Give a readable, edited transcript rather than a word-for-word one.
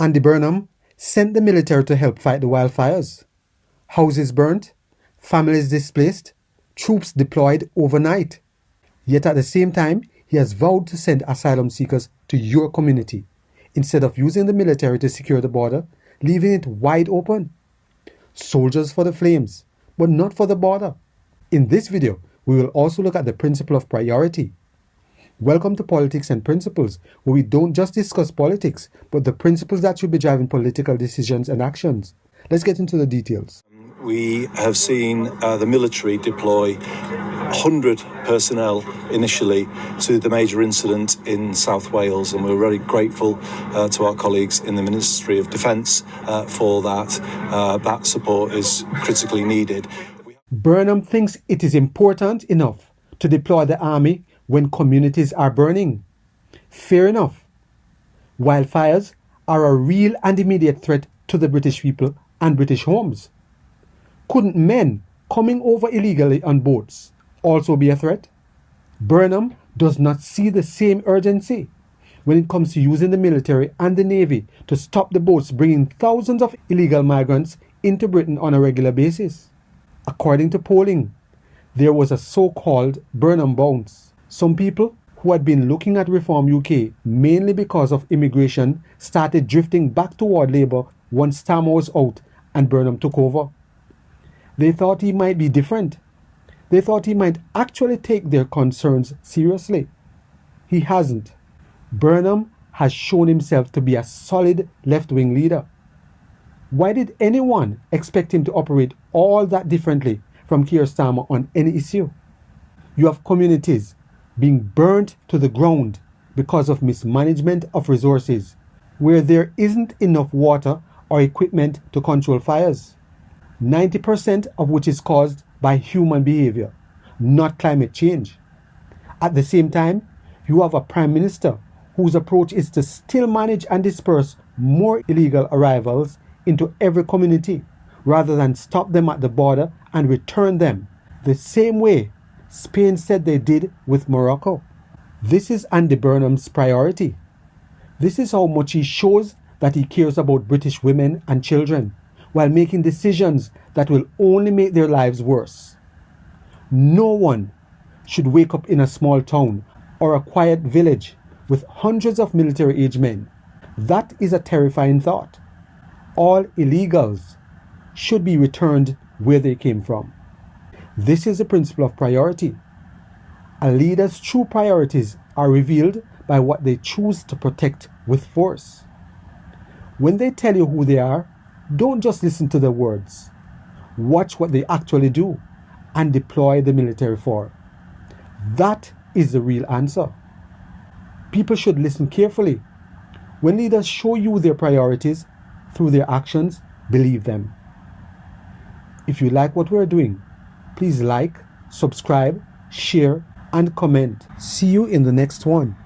Andy Burnham sent the military to help fight the wildfires. Houses burnt, families displaced, troops deployed overnight. Yet at the same time, he has vowed to send asylum seekers to your community, instead of using the military to secure the border, leaving it wide open. Soldiers for the flames, but not for the border. In this video, we will also look at the principle of priority. Welcome to Politics and Principles, where we don't just discuss politics, but the principles that should be driving political decisions and actions. Let's get into the details. We have seen the military deploy 100 personnel initially to the major incident in South Wales, and we're very grateful to our colleagues in the Ministry of Defence for that. That support is critically needed. Burnham thinks it is important enough to deploy the army when communities are burning. Fair enough. Wildfires are a real and immediate threat to the British people and British homes. Couldn't men coming over illegally on boats also be a threat? Burnham does not see the same urgency when it comes to using the military and the Navy to stop the boats bringing thousands of illegal migrants into Britain on a regular basis. According to polling, there was a so-called Burnham bounce. Some people who had been looking at Reform UK mainly because of immigration started drifting back toward Labour once Starmer was out and Burnham took over. They thought he might be different. They thought he might actually take their concerns seriously. He hasn't. Burnham has shown himself to be a solid left-wing leader. Why did anyone expect him to operate all that differently from Keir Starmer on any issue? You have communities being burnt to the ground because of mismanagement of resources, where there isn't enough water or equipment to control fires, 90% of which is caused by human behavior, not climate change. At the same time, you have a Prime Minister whose approach is to still manage and disperse more illegal arrivals into every community, rather than stop them at the border and return them the same way Spain said they did with Morocco. This is Andy Burnham's priority. This is how much he shows that he cares about British women and children, while making decisions that will only make their lives worse. No one should wake up in a small town or a quiet village with hundreds of military-aged men. That is a terrifying thought. All illegals should be returned where they came from. This is the principle of priority. A leader's true priorities are revealed by what they choose to protect with force. When they tell you who they are, don't just listen to their words. Watch what they actually do and deploy the military for. That is the real answer. People should listen carefully. When leaders show you their priorities through their actions, believe them. If you like what we're doing, please like, subscribe, share, and comment. See you in the next one.